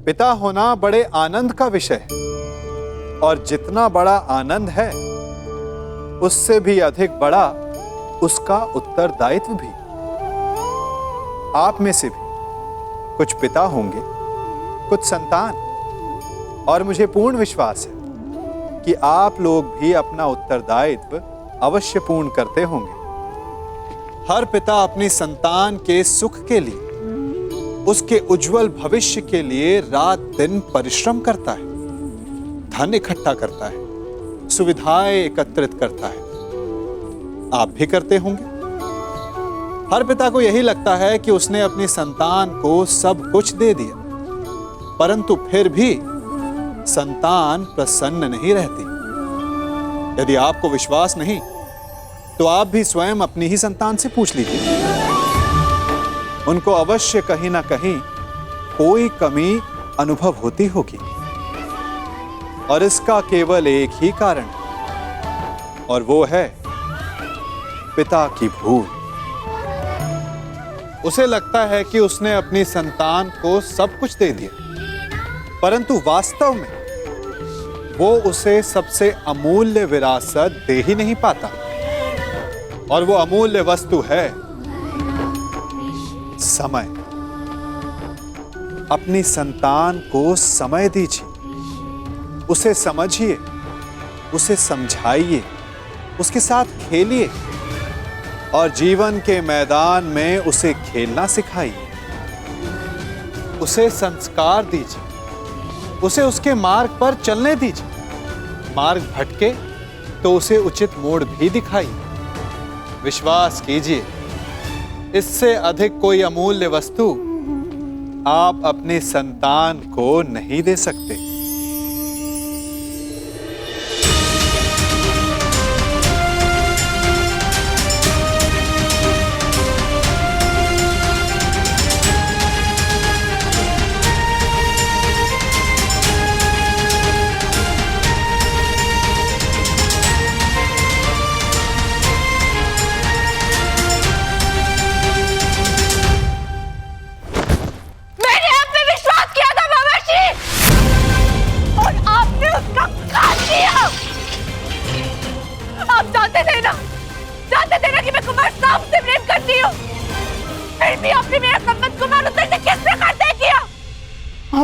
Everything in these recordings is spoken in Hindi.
पिता होना बड़े आनंद का विषय है, और जितना बड़ा आनंद है उससे भी अधिक बड़ा उसका उत्तरदायित्व भी। आप में से भी कुछ पिता होंगे, कुछ संतान, और मुझे पूर्ण विश्वास है कि आप लोग भी अपना उत्तरदायित्व अवश्य पूर्ण करते होंगे। हर पिता अपनी संतान के सुख के लिए, उसके उज्जवल भविष्य के लिए रात दिन परिश्रम करता है, धन इकट्ठा करता है, सुविधाएं एकत्रित करता है। आप भी करते होंगे। हर पिता को यही लगता है कि उसने अपनी संतान को सब कुछ दे दिया, परंतु फिर भी संतान प्रसन्न नहीं रहती। यदि आपको विश्वास नहीं तो आप भी स्वयं अपनी ही संतान से पूछ लीजिए। उनको अवश्य कहीं ना कहीं कोई कमी अनुभव होती होगी, और इसका केवल एक ही कारण है, और वो है पिता की भूल। उसे लगता है कि उसने अपनी संतान को सब कुछ दे दिया, परंतु वास्तव में वो उसे सबसे अमूल्य विरासत दे ही नहीं पाता, और वो अमूल्य वस्तु है समय। अपनी संतान को समय दीजिए, उसे समझिए, उसे समझाइए, उसके साथ खेलिए, और जीवन के मैदान में उसे खेलना सिखाइए। उसे संस्कार दीजिए, उसे उसके मार्ग पर चलने दीजिए। मार्ग भटके तो उसे उचित मोड़ भी दिखाइए। विश्वास कीजिए, इससे अधिक कोई अमूल्य वस्तु आप अपने संतान को नहीं दे सकते।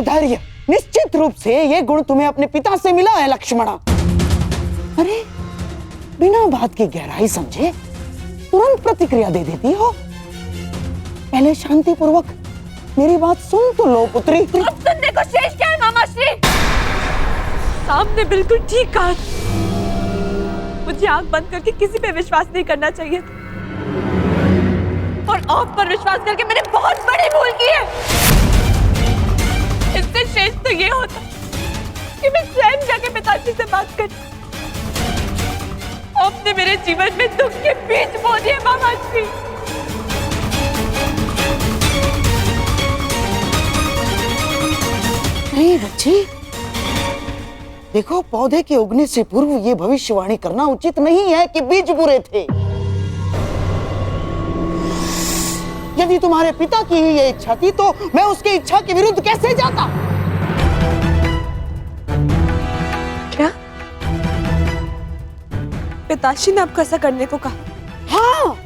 धैर्य, निश्चित रूप से ये गुण तुम्हें अपने पिता से मिला है लक्ष्मणा। अरे बिना बात की गहराई समझे तुरंत प्रतिक्रिया दे देती हो। पहले शांति पूर्वक मेरी बात सुन तो लो पुत्री। अब सुनने को शेष क्या है मामा श्री? सामने बिल्कुल ठीक कहा। मुझे आंख बंद करके किसी पे विश्वास नहीं करना चाहिए था, और आप पर विश्वास करके मैंने बहुत बड़ी भूल की है। इससे श्रेष्ठ तो ये होता कि मैं स्वयं जाके पिताजी से बात कर। आपने मेरे जीवन में दुख के बीज बो दिए मामा जी। नहीं बच्ची, देखो पौधे के उगने से पूर्व ये भविष्यवाणी करना उचित नहीं है कि बीज बुरे थे। यदि तुम्हारे पिता की ही ये इच्छा थी तो मैं उसकी इच्छा के विरुद्ध कैसे जाता? क्या पिताजी ने आपको ऐसा करने को कहा? हाँ,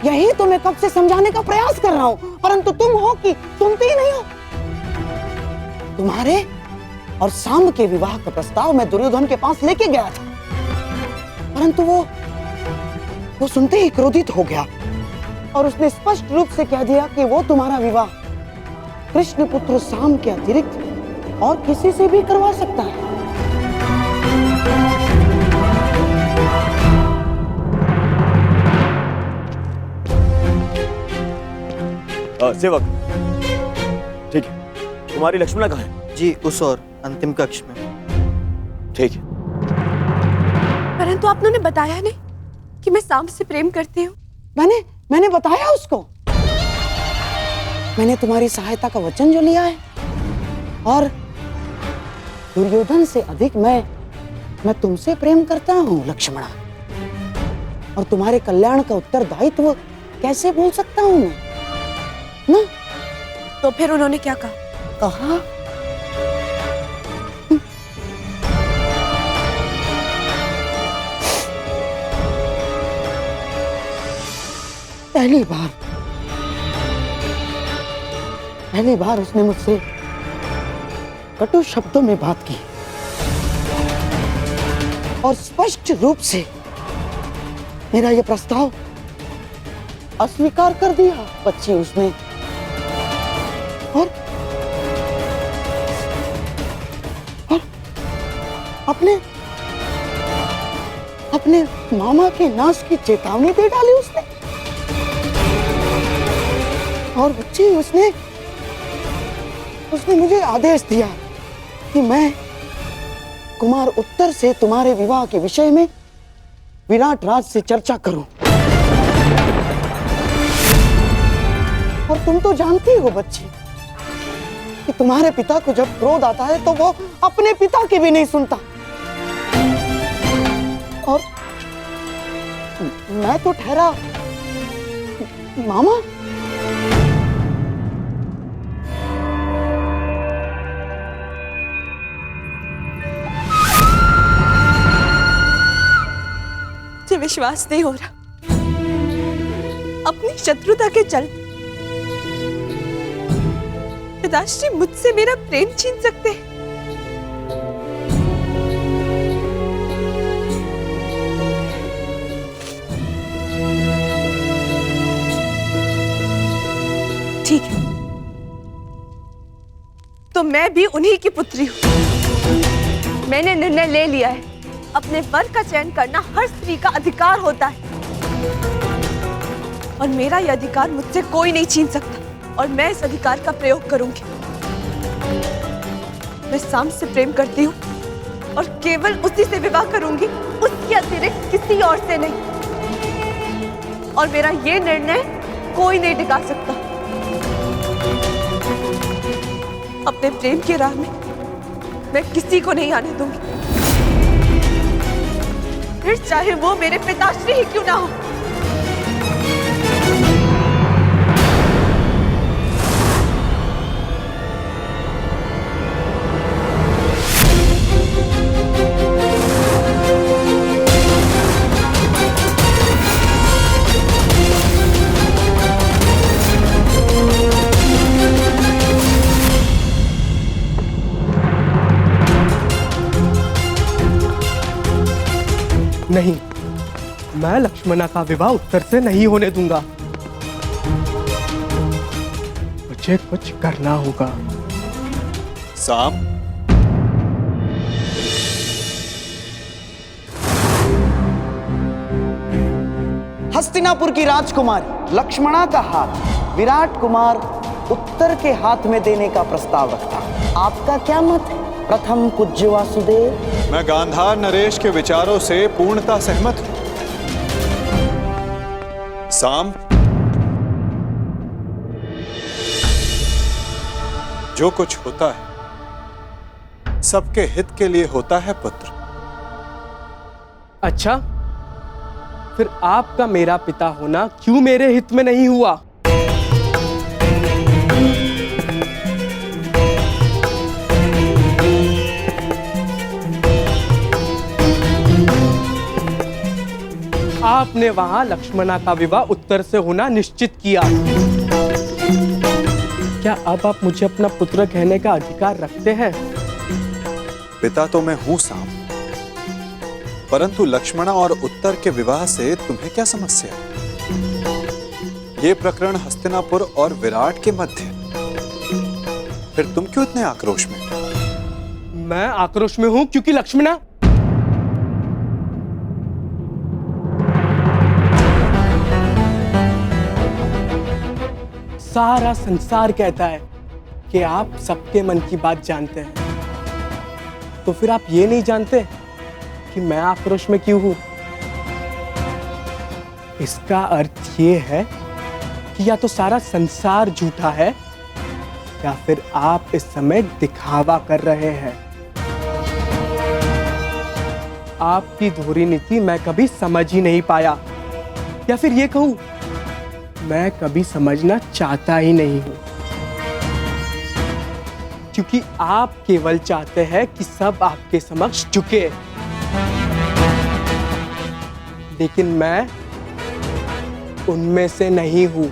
यही तो मैं कब से समझाने का प्रयास कर रहा हूँ, परंतु तुम हो कि सुनते ही नहीं हो। तुम्हारे और सांब के विवाह का प्रस्ताव मैं दुर्योधन के पास लेके गया था, परंतु वो सुनते ही क्रोधित हो गया और उसने स्पष्ट रूप से कह दिया कि वो तुम्हारा विवाह कृष्ण पुत्र सांब के अतिरिक्त और किसी से भी करवा सकता है। सेवक, ठीक है, तुम्हारी लक्ष्मणा कहाँ है? जी उस और अंतिम कक्ष में। ठीक है। परंतु आपने उन्हें बताया नहीं कि मैं सांब से प्रेम करती हूँ। मैंने बताया उसको। मैंने तुम्हारी सहायता का वचन जो लिया है, और दुर्योधन से अधिक मैं तुमसे प्रेम करता हूँ लक्ष्मणा, और तुम्हारे कल्याण का उत्तरदायित्व कैसे भूल सकता हूँ मैं ना? तो फिर उन्होंने क्या कहा? कहा पहली बार उसने मुझसे कटु शब्दों में बात की और स्पष्ट रूप से मेरा यह प्रस्ताव अस्वीकार कर दिया बच्ची उसने। और अपने मामा के नाश की चेतावनी दे डाली उसने। और बच्ची उसने मुझे आदेश दिया कि मैं कुमार उत्तर से तुम्हारे विवाह के विषय में विराट राज से चर्चा करूं। और तुम तो जानती हो बच्ची कि तुम्हारे पिता को जब क्रोध आता है तो वो अपने पिता की भी नहीं सुनता। और मैं तो ठहरा मामा। मुझे विश्वास नहीं हो रहा अपनी शत्रुता के चलते पिताश्री मुझसे मेरा प्रेम छीन सकते हैं। ठीक है, तो मैं भी उन्हीं की पुत्री हूं। मैंने निर्णय ले लिया है, अपने वर का चयन करना हर स्त्री का अधिकार होता है और मेरा यह अधिकार मुझसे कोई नहीं छीन सकता और मैं इस अधिकार का प्रयोग करूंगी। मैं शाम से प्रेम करती हूँ और केवल उसी से विवाह करूंगी, उसके अतिरिक्त किसी और से नहीं। और मेरा ये निर्णय कोई नहीं टिका सकता। अपने प्रेम की राह में मैं किसी को नहीं आने दूंगी, फिर चाहे वो मेरे पिताश्री ही क्यों ना हो। नहीं, मैं लक्ष्मणा का विवाह उत्तर से नहीं होने दूंगा। मुझे कुछ करना होगा। साम, हस्तिनापुर की राजकुमारी लक्ष्मणा का हाथ विराट कुमार उत्तर के हाथ में देने का प्रस्ताव रखता। आपका क्या मत है प्रथम पूज्य वासुदेव? मैं गांधार नरेश के विचारों से पूर्णतः सहमत हूं। साम, जो कुछ होता है सबके हित के लिए होता है पुत्र। अच्छा, फिर आपका मेरा पिता होना क्यों मेरे हित में नहीं हुआ? आपने वहां लक्ष्मणा का विवाह उत्तर से होना निश्चित किया। क्या अब आप मुझे अपना पुत्र कहने का अधिकार रखते हैं? पिता तो मैं हूं साम, परंतु लक्ष्मणा और उत्तर के विवाह से तुम्हें क्या समस्या? ये प्रकरण हस्तिनापुर और विराट के मध्य, फिर तुम क्यों इतने आक्रोश में? मैं आक्रोश में हूं क्योंकि लक्ष्मणा सारा संसार कहता है कि आप सबके मन की बात जानते हैं, तो फिर आप ये नहीं जानते कि मैं आक्रोश में क्यों हूं? इसका अर्थ ये है कि या तो सारा संसार झूठा है या फिर आप इस समय दिखावा कर रहे हैं। आपकी धोरी नीति मैं कभी समझ ही नहीं पाया, या फिर ये कहूं मैं कभी समझना चाहता ही नहीं हूं, क्योंकि आप केवल चाहते हैं कि सब आपके समक्ष झुके। लेकिन उनमें से नहीं हूं।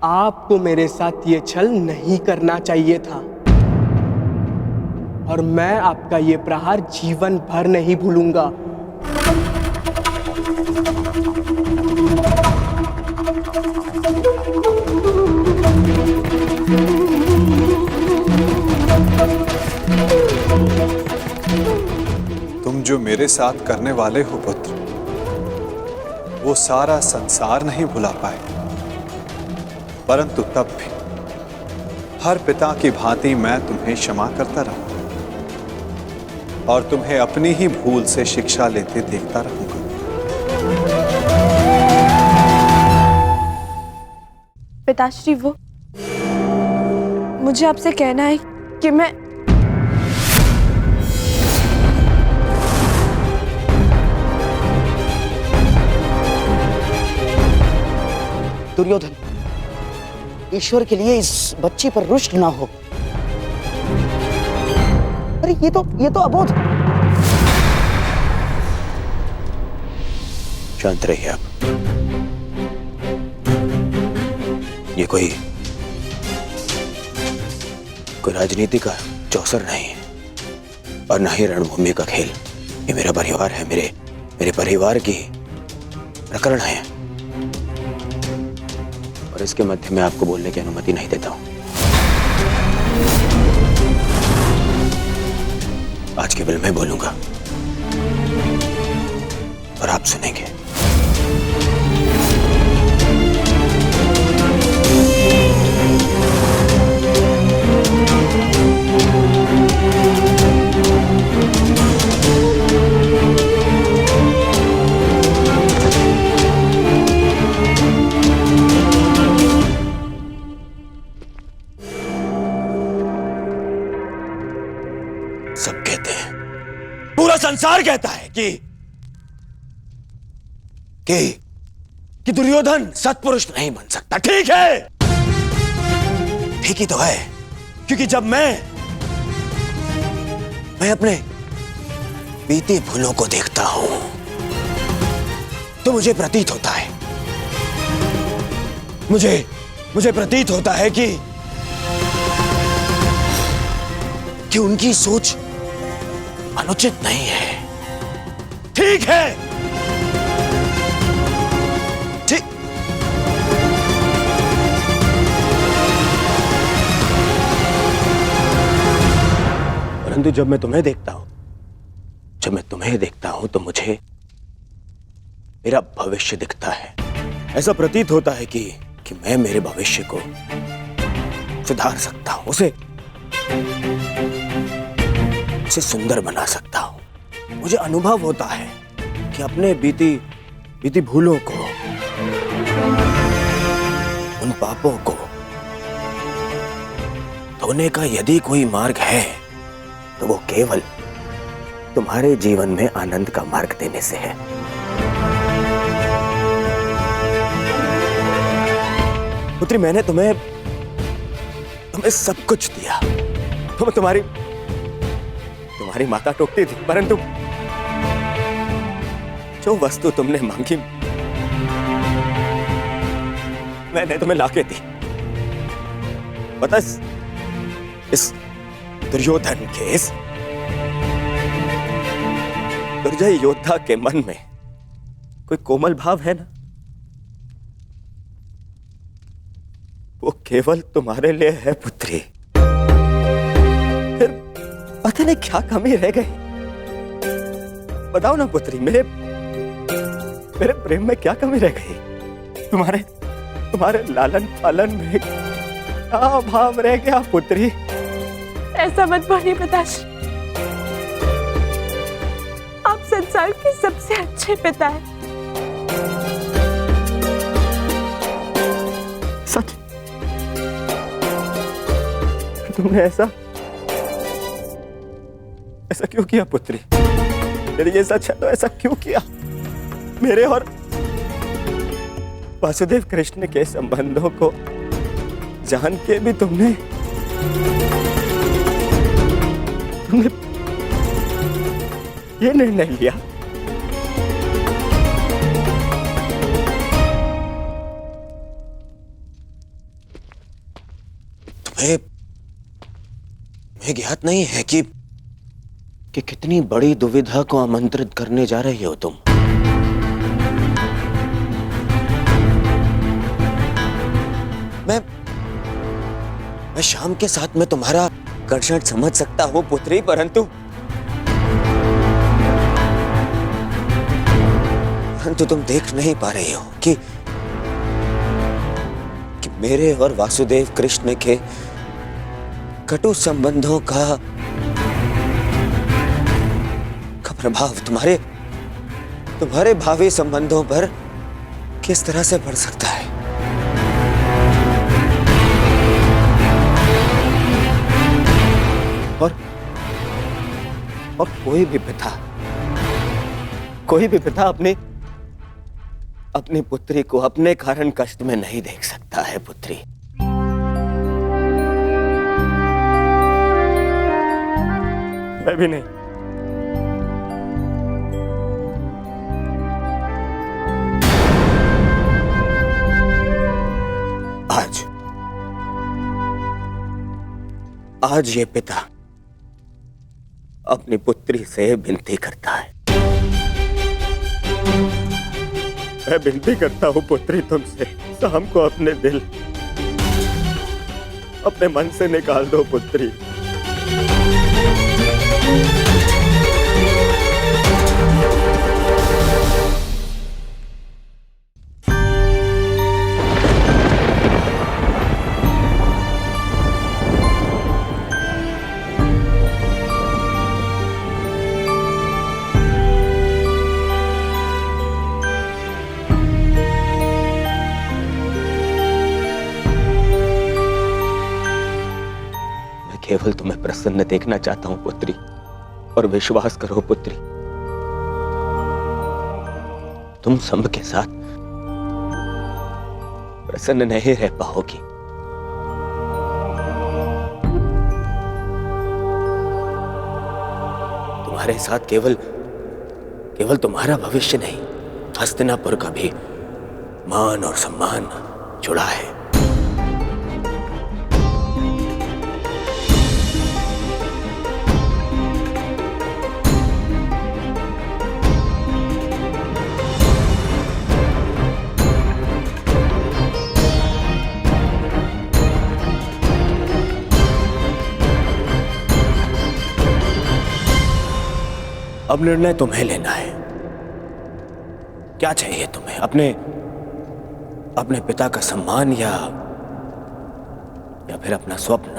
आपको मेरे साथ ये छल नहीं करना चाहिए था, और मैं आपका ये प्रहार जीवन भर नहीं भूलूंगा। तुम जो मेरे साथ करने वाले हो पुत्र, वो सारा संसार नहीं भुला पाए, परंतु तब भी हर पिता की भांति मैं तुम्हें क्षमा करता रहूंगा और तुम्हें अपनी ही भूल से शिक्षा लेते देखता रहूंगा। पिताश्री, वो मुझे आपसे कहना है कि मैं दुर्योधन, ईश्वर के लिए इस बच्ची पर रुष्ट ना हो। अरे ये तो अबोध। शांत रहिए आप। ये कोई राजनीति का चौसर नहीं है और ना ही रणभूमि का खेल। ये मेरा परिवार है, मेरे परिवार की प्रकरण है, और इसके मध्य में आपको बोलने की अनुमति नहीं देता हूं। आज केवल मैं बोलूंगा और आप सुनेंगे। सब कहते हैं, पूरा संसार कहता है कि दुर्योधन सत्पुरुष नहीं बन सकता। ठीक है, ठीक ही तो है, क्योंकि जब मैं अपने बीती भूलों को देखता हूं तो मुझे प्रतीत होता है, मुझे प्रतीत होता है कि उनकी सोच अनुचित नहीं है। ठीक है, ठीक। परंतु जब मैं तुम्हें देखता हूं तो मुझे मेरा भविष्य दिखता है। ऐसा प्रतीत होता है कि मैं मेरे भविष्य को सुधार सकता हूं, उसे सुंदर बना सकता हूं। मुझे अनुभव होता है कि अपने बीती भूलों को, उन पापों को धोने का यदि कोई मार्ग है तो वो केवल तुम्हारे जीवन में आनंद का मार्ग देने से है। पुत्री, मैंने तुम्हें सब कुछ दिया। तुम्हारी माता टोकती थी, परंतु जो वस्तु तुमने मांगी मैंने तुम्हें लाके दी। पता, इस दुर्योधन के, इस दुर्जय योद्धा के मन में कोई कोमल भाव है ना, वो केवल तुम्हारे लिए है पुत्री। फिर पता नहीं क्या कमी रह गई, बताओ ना पुत्री, मेरे प्रेम में क्या कमी रह गई? तुम्हारे लालन पालन में क्या भाव रह गया पुत्री? ऐसा मत बोलिए पिताश्री, आप संसार के सबसे अच्छे पिता हैं। सच? तुमने ऐसा क्यों किया पुत्री? यदि ये सच है तो ऐसा क्यों किया? मेरे और वासुदेव कृष्ण के संबंधों को जान के भी तुमने ये निर्णय लिया तुम्हें ज्ञात नहीं है कि कितनी बड़ी दुविधा को आमंत्रित करने जा रही हो तुम। मैं शाम के साथ में तुम्हारा आकर्षण समझ सकता हूं पुत्री, परंतु तुम देख नहीं पा रही हो कि मेरे और वासुदेव कृष्ण के कटु संबंधों का प्रभाव तुम्हारे भावी संबंधों पर किस तरह से पड़ सकता है। और कोई भी पिता अपनी पुत्री को अपने कारण कष्ट में नहीं देख सकता है पुत्री। मैं भी नहीं। आज ये पिता अपनी पुत्री से विनती करता है। मैं विनती करता हूं पुत्री तुमसे, शाम को अपने दिल अपने मन से निकाल दो पुत्री। केवल तुम्हें प्रसन्न देखना चाहता हूं पुत्री, और विश्वास करो पुत्री, तुम सब के साथ प्रसन्न नहीं रह पाओगी। तुम्हारे साथ केवल तुम्हारा भविष्य नहीं, हस्तिनापुर का भी मान और सम्मान जुड़ा है। अब निर्णय तुम्हें लेना है। क्या चाहिए तुम्हें? अपने पिता का सम्मान या फिर अपना स्वप्न?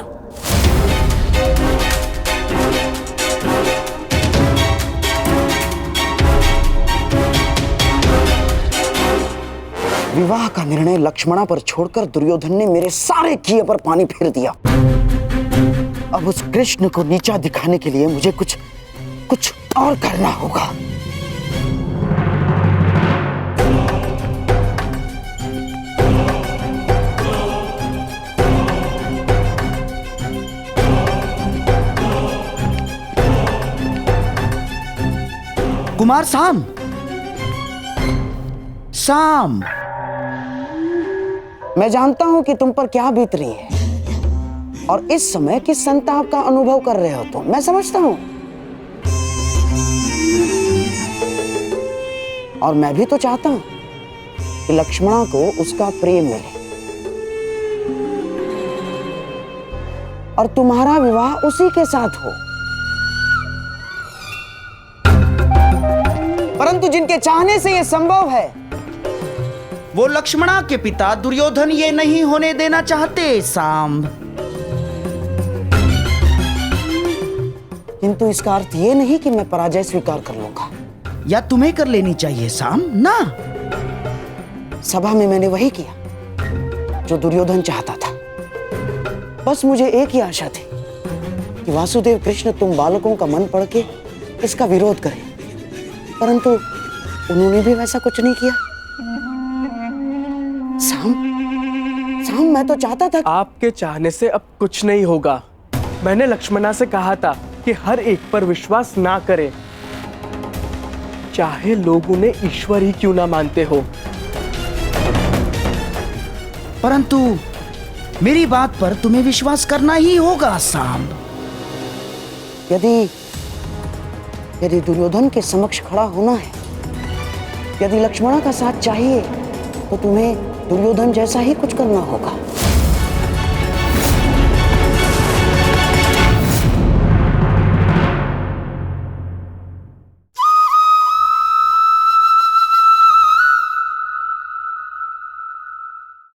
विवाह का निर्णय लक्ष्मणा पर छोड़कर दुर्योधन ने मेरे सारे किए पर पानी फेर दिया। अब उस कृष्ण को नीचा दिखाने के लिए मुझे कुछ और करना होगा। कुमार साम, मैं जानता हूं कि तुम पर क्या बीत रही है और इस समय किस संताप का अनुभव कर रहे हो तुम। मैं समझता हूं, और मैं भी तो चाहता हूं कि लक्ष्मणा को उसका प्रेम मिले और तुम्हारा विवाह उसी के साथ हो। परंतु जिनके चाहने से यह संभव है, वो लक्ष्मणा के पिता दुर्योधन ये नहीं होने देना चाहते सांब। किंतु इसका अर्थ यह नहीं कि मैं पराजय स्वीकार कर लूंगा। या तुम्हें कर लेनी चाहिए साम ना। सभा में मैंने वही किया जो दुर्योधन चाहता था। बस मुझे एक ही आशा थी कि वासुदेव कृष्ण तुम बालकों का मन पढ़ के इसका विरोध करें, परंतु उन्होंने भी वैसा कुछ नहीं किया। साम, मैं तो चाहता था। आपके चाहने से अब कुछ नहीं होगा। मैंने लक्ष्मणा से कहा था कि हर एक पर विश्वास ना करें, चाहे लोग उन्हें ईश्वर ही क्यों ना मानते हो। परंतु मेरी बात पर तुम्हें विश्वास करना ही होगा सांब। यदि यदि दुर्योधन के समक्ष खड़ा होना है, यदि लक्ष्मणा का साथ चाहिए, तो तुम्हें दुर्योधन जैसा ही कुछ करना होगा।